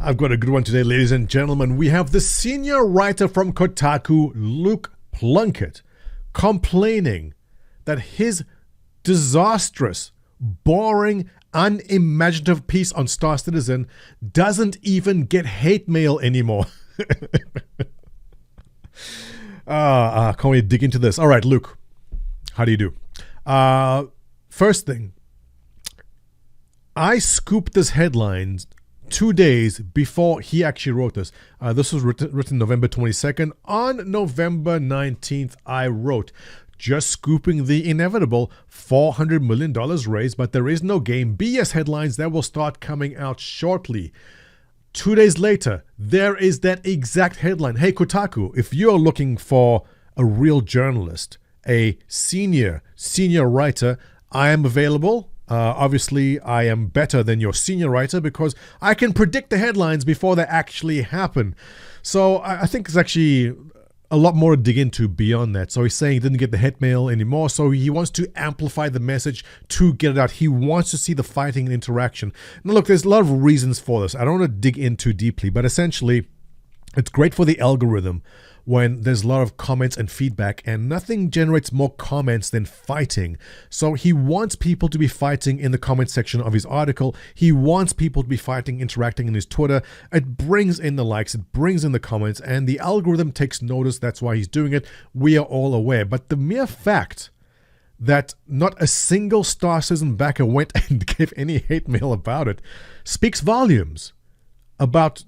I've got a good one today, ladies and gentlemen. We have the senior writer from Kotaku, Luke Plunkett, complaining that his disastrous, boring, unimaginative piece on Star Citizen doesn't even get hate mail anymore. Can't wait to dig into this. All right, Luke, how do you do? First thing, I scooped this headline 2 days before he actually wrote this. This was written November 22nd. On November 19th, I wrote, just scooping the inevitable $400 million raised, but there is no game. BS headlines that will start coming out shortly. 2 days later, there is that exact headline. Hey, Kotaku, if you're looking for a real journalist, a senior writer, I am available. Obviously, I am better than your senior writer because I can predict the headlines before they actually happen. So I think it's actually a lot more to dig into beyond that. So he's saying he didn't get the hate mail anymore, so he wants to amplify the message to get it out. He wants to see the fighting and interaction. Now look, there's a lot of reasons for this. I don't want to dig in too deeply, but essentially, it's great for the algorithm when there's a lot of comments and feedback, and nothing generates more comments than fighting. So he wants people to be fighting in the comment section of his article. He wants people to be fighting, interacting in his Twitter. It brings in the likes, it brings in the comments, and the algorithm takes notice. That's why he's doing it. We are all aware. But the mere fact that not a single Star Citizen backer went and gave any hate mail about it speaks volumes about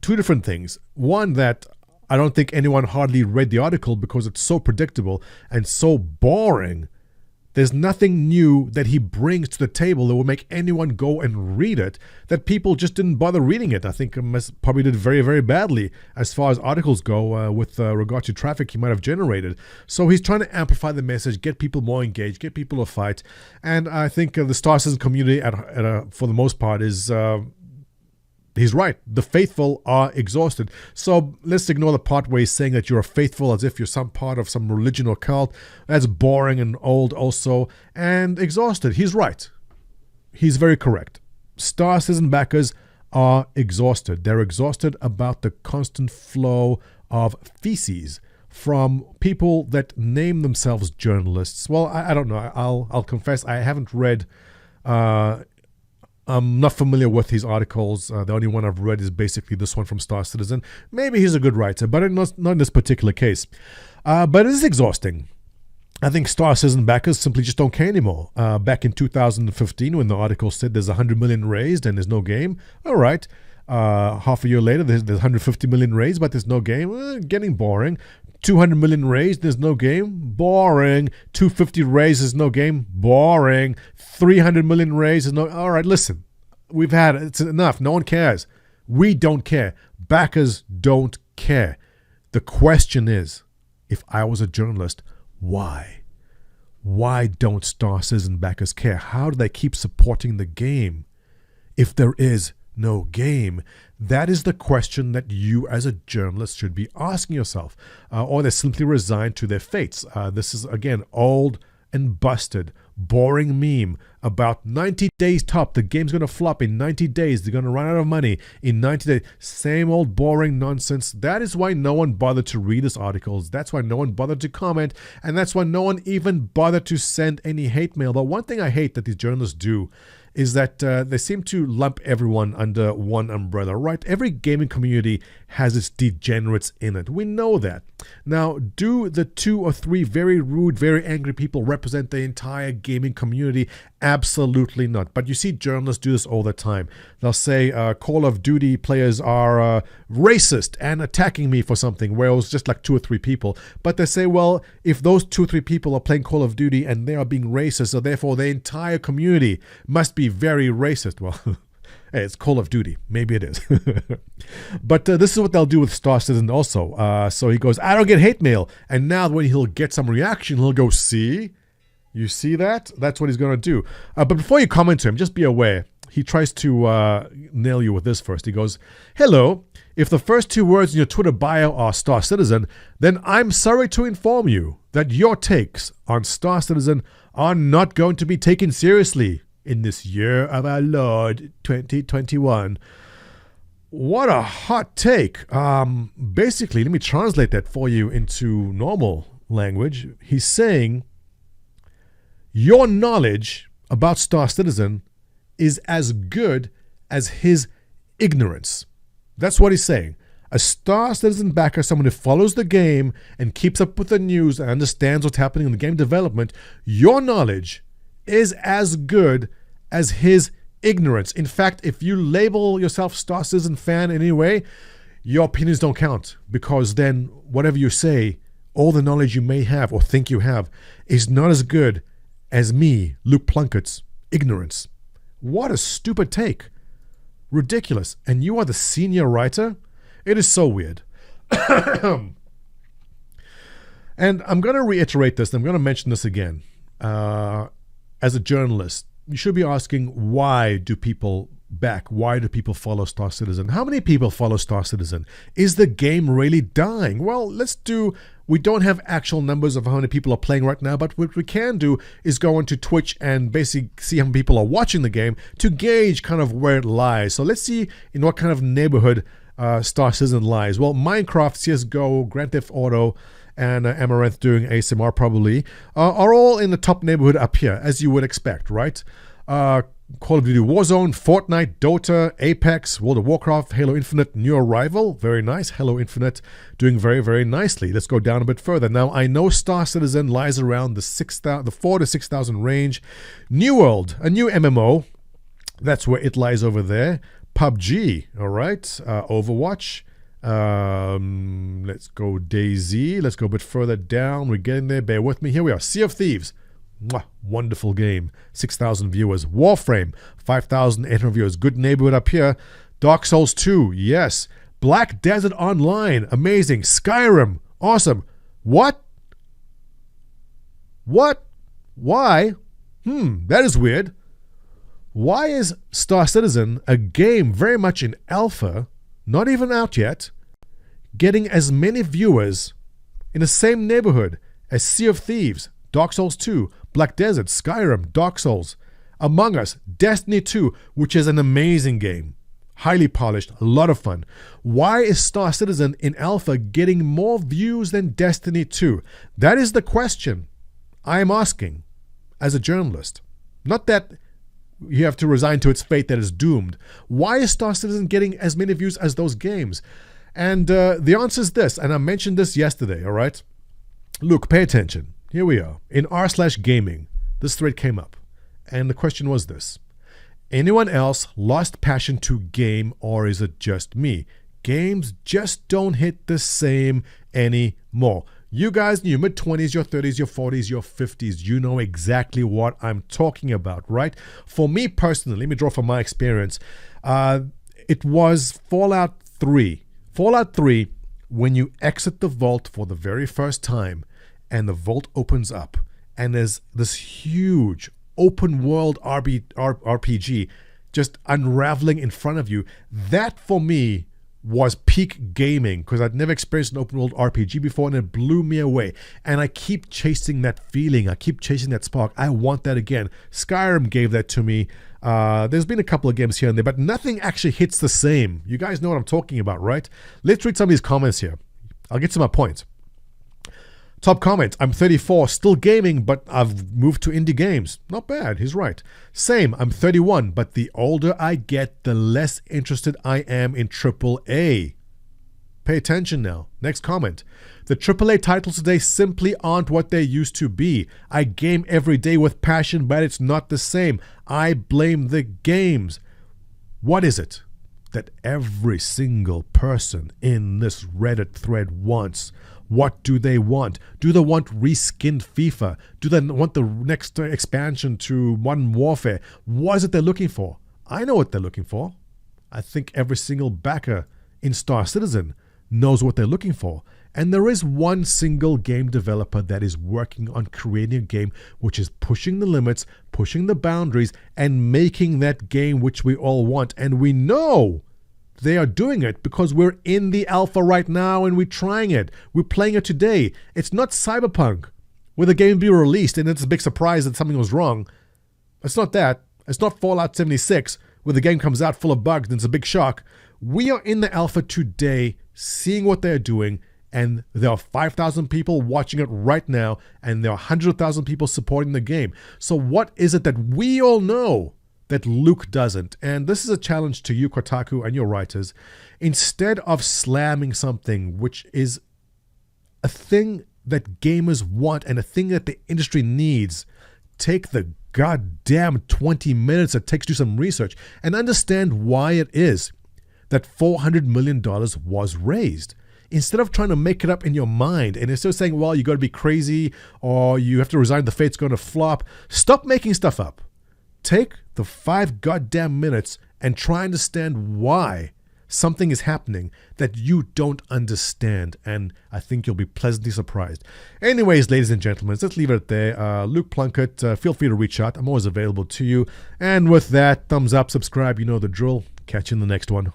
two different things. One, that I don't think anyone hardly read the article because it's so predictable and so boring. There's nothing new that he brings to the table that will make anyone go and read it, that people just didn't bother reading it. I think probably did very, very badly as far as articles go with regard to traffic he might have generated. So he's trying to amplify the message, get people more engaged, get people to fight. And I think the Star Citizen community, for the most part, is... he's right. The faithful are exhausted. So let's ignore the part where he's saying that you're faithful as if you're some part of some religion or cult. That's boring and old also. And exhausted. He's right. He's very correct. Star Citizen backers are exhausted. They're exhausted about the constant flow of feces from people that name themselves journalists. Well, I don't know. I'll confess I haven't read... I'm not familiar with his articles. The only one I've read is basically this one from Star Citizen. Maybe he's a good writer, but not in this particular case. But it is exhausting. I think Star Citizen backers simply just don't care anymore. Back in 2015, when the article said there's 100 million raised and there's no game, all right. Half a year later, there's 150 million raised, but there's no game. Getting boring. 200 million raised, there's no game. Boring. 250 raised, there's no game. Boring. 300 million raised, there's no... All right, listen. We've had it. It's enough. No one cares. We don't care. Backers don't care. The question is, if I was a journalist, why? Why don't Star Citizen backers care? How do they keep supporting the game if there is no game? That is the question that you as a journalist should be asking yourself. Or they simply resigned to their fates. This is, again, old and busted, boring meme about 90 days top. The game's going to flop in 90 days. They're going to run out of money in 90 days. Same old boring nonsense. That is why no one bothered to read his articles. That's why no one bothered to comment. And that's why no one even bothered to send any hate mail. But one thing I hate that these journalists do is that they seem to lump everyone under one umbrella, right? Every gaming community has its degenerates in it. We know that. Now, do the 2 or 3 very rude, very angry people represent the entire gaming community? Absolutely not. But you see journalists do this all the time. They'll say Call of Duty players are racist and attacking me for something, where it was just like 2 or 3 people. But they say, well, if those 2 or 3 people are playing Call of Duty and they are being racist, so therefore the entire community must be very racist. Well, hey, it's Call of Duty. Maybe it is. But this is what they'll do with Star Citizen also. So he goes, I don't get hate mail. And now when he'll get some reaction, he'll go, see? You see that? That's what he's going to do. But before you comment to him, just be aware. He tries to nail you with this first. He goes, hello. If the first 2 words in your Twitter bio are Star Citizen, then I'm sorry to inform you that your takes on Star Citizen are not going to be taken seriously in this year of our Lord 2021. What a hot take. Basically, let me translate that for you into normal language. He's saying your knowledge about Star Citizen is as good as his ignorance. That's what he's saying. A Star Citizen backer, someone who follows the game and keeps up with the news and understands what's happening in the game development, your knowledge is as good as his ignorance. In fact, if you label yourself Star Citizen fan in any way, your opinions don't count, because then whatever you say, all the knowledge you may have or think you have, is not as good as me, Luke Plunkett's ignorance. What a stupid take. Ridiculous. And you are the senior writer? It is so weird. And I'm going to reiterate this. I'm going to mention this again. As a journalist, you should be asking, why do people follow Star Citizen? How many people follow Star Citizen? Is the game really dying? Well, we don't have actual numbers of how many people are playing right now, but what we can do is go onto Twitch and basically see how many people are watching the game to gauge kind of where it lies. So let's see in what kind of neighborhood Star Citizen lies. Well, Minecraft, CSGO, Grand Theft Auto, and Amaranth doing ASMR probably are all in the top neighborhood up here, as you would expect, right? Call of Duty Warzone, Fortnite, Dota, Apex, World of Warcraft, Halo Infinite, New Arrival, very nice. Halo Infinite doing very, very nicely. Let's go down a bit further. Now, I know Star Citizen lies around the 4 to 6,000 range. New World, a new MMO, that's where it lies over there. PUBG, all right. Overwatch. Let's go DayZ. Let's go a bit further down. We're getting there. Bear with me. Here we are. Sea of Thieves. Mwah, wonderful game. 6,000 viewers. Warframe. 5,800 viewers. Good neighborhood up here. Dark Souls 2. Yes. Black Desert Online. Amazing. Skyrim. Awesome. What? Why? That is weird. Why is Star Citizen, a game very much in alpha, not even out yet, getting as many viewers in the same neighborhood as Sea of Thieves, Dark Souls 2, Black Desert, Skyrim, Dark Souls, Among Us, Destiny 2, which is an amazing game, highly polished, a lot of fun? Why is Star Citizen in alpha getting more views than Destiny 2? That is the question I am asking as a journalist. Not that you have to resign to its fate that is doomed. Why is Star Citizen getting as many views as those games? And the answer is this, and I mentioned this yesterday, all right? Look, pay attention. Here we are. In r/gaming, this thread came up, and the question was this. Anyone else lost passion to game, or is it just me? Games just don't hit the same anymore. You guys in your mid-20s, your 30s, your 40s, your 50s, you know exactly what I'm talking about, right? For me personally, let me draw from my experience, it was Fallout 3. Fallout 3, when you exit the vault for the very first time and the vault opens up and there's this huge open world RPG just unraveling in front of you, that for me was peak gaming, because I'd never experienced an open world RPG before, and it blew me away. And I keep chasing that feeling. I keep chasing that spark. I want that again. Skyrim gave that to me. There's been a couple of games here and there, but nothing actually hits the same. You guys know what I'm talking about, right? Let's read some of these comments here. I'll get to my point. Top comment, I'm 34, still gaming, but I've moved to indie games. Not bad, he's right. Same, I'm 31, but the older I get, the less interested I am in AAA. Pay attention now. Next comment. The AAA titles today simply aren't what they used to be. I game every day with passion, but it's not the same. I blame the games. What is it that every single person in this Reddit thread wants? What do they want? Do they want reskinned FIFA? Do they want the next expansion to Modern Warfare? What is it they're looking for? I know what they're looking for. I think every single backer in Star Citizen knows what they're looking for. And there is one single game developer that is working on creating a game which is pushing the limits, pushing the boundaries, and making that game which we all want. And we know they are doing it because we're in the alpha right now and we're trying it. We're playing it today. It's not Cyberpunk, where the game will be released and it's a big surprise that something was wrong. It's not that. It's not Fallout 76, where the game comes out full of bugs and it's a big shock. We are in the alpha today, seeing what they're doing, and there are 5,000 people watching it right now, and there are 100,000 people supporting the game. So what is it that we all know that Luke doesn't? And this is a challenge to you, Kotaku, and your writers. Instead of slamming something which is a thing that gamers want and a thing that the industry needs, take the goddamn 20 minutes it takes to do some research and understand why it is that $400 million was raised. Instead of trying to make it up in your mind and instead of saying, well, you got to be crazy or you have to resign, the fate's going to flop, stop making stuff up. Take the 5 goddamn minutes and try and understand why something is happening that you don't understand, and I think you'll be pleasantly surprised. Anyways, ladies and gentlemen, let's leave it there. Luke Plunkett, feel free to reach out. I'm always available to you. And with that, thumbs up, subscribe, you know the drill. Catch you in the next one.